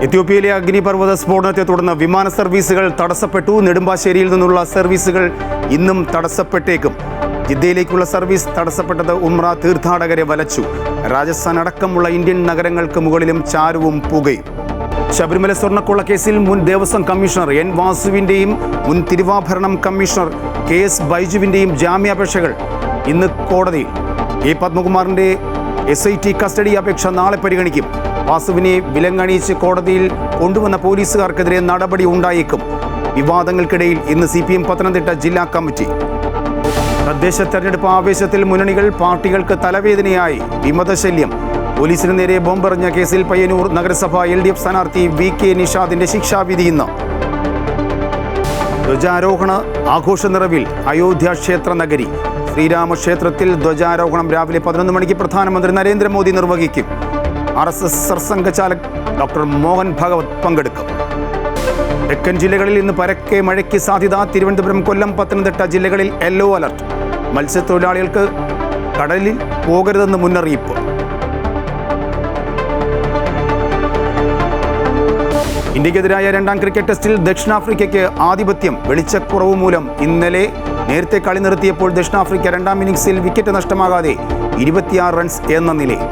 എത്യോപ്യയിലെ അഗ്നിപർവ്വത സ്ഫോടനത്തെ തുടർന്ന് വിമാന സർവീസുകൾ തടസ്സപ്പെട്ടു. നെടുമ്പാശ്ശേരിയിൽ നിന്നുള്ള സർവീസുകൾ ഇന്നും തടസ്സപ്പെട്ടേക്കും. ജിദ്ദയിലേക്കുള്ള സർവീസ് തടസ്സപ്പെട്ടത് ഉംറ തീർത്ഥാടകരെ വലച്ചു. രാജസ്ഥാൻ അടക്കമുള്ള ഇന്ത്യൻ നഗരങ്ങൾക്ക് മുകളിലും ചാരവും പുകയും. ശബരിമല സ്വർണ്ണക്കൊള്ള കേസിൽ മുൻ ദേവസ്വം കമ്മീഷണർ എൻ വാസുവിൻ്റെയും മുൻ തിരുവാഭരണം കമ്മീഷണർ കെ എസ് ബൈജുവിൻ്റെയും ജാമ്യാപേക്ഷകൾ ഇന്ന് കോടതിയിൽ. എ പത്മകുമാറിൻ്റെ SIT കസ്റ്റഡി അപേക്ഷ നാളെ പരിഗണിക്കും. വാസുവിനെ വിലങ്ങണിയിച്ച് കോടതിയിൽ കൊണ്ടുവന്ന പോലീസുകാർക്കെതിരെ നടപടി ഉണ്ടായേക്കും. വിവാദങ്ങൾക്കിടയിൽ ഇന്ന് CPM പത്തനംതിട്ട ജില്ലാ കമ്മിറ്റി. തദ്ദേശ തെരഞ്ഞെടുപ്പ് ആവേശത്തിൽ മുന്നണികൾ. പാർട്ടികൾക്ക് തലവേദനയായി വിമതശല്യം. പോലീസിന് നേരെ ബോംബെറിഞ്ഞ കേസിൽ പയ്യന്നൂർ നഗരസഭ LDF സ്ഥാനാർത്ഥി VK നിഷാദിന്റെ ശിക്ഷാവിധി ഇന്ന്. ധ്വജാരോഹണ ആഘോഷ നിറവിൽ അയോധ്യ ക്ഷേത്ര നഗരി. ശ്രീരാമക്ഷേത്രത്തിൽ ധ്വജാരോഹണം രാവിലെ 11 മണിക്ക് പ്രധാനമന്ത്രി നരേന്ദ്രമോദി നിർവഹിക്കും. RSS സർസംഘചാലക് ഡോക്ടർ മോഹൻ ഭാഗവത് പങ്കെടുക്കും. തെക്കൻ ജില്ലകളിൽ ഇന്ന് പരക്കെ മഴയ്ക്ക് സാധ്യത. തിരുവനന്തപുരം, കൊല്ലം, പത്തനംതിട്ട ജില്ലകളിൽ യെല്ലോ അലർട്ട്. മത്സ്യത്തൊഴിലാളികൾക്ക് കടലിൽ പോകരുതെന്ന് മുന്നറിയിപ്പ്. ഇന്ത്യക്കെതിരായ രണ്ടാം ക്രിക്കറ്റ് ടെസ്റ്റിൽ ദക്ഷിണാഫ്രിക്കയ്ക്ക് ആധിപത്യം. വെളിച്ചക്കുറവ് മൂലം ഇന്നലെ നേരത്തെ കളി നിർത്തിയപ്പോൾ ദക്ഷിണാഫ്രിക്ക രണ്ടാം ഇന്നിംഗ്സിൽ വിക്കറ്റ് നഷ്ടമാകാതെ 26 റൺസ് എന്ന നിലയിൽ.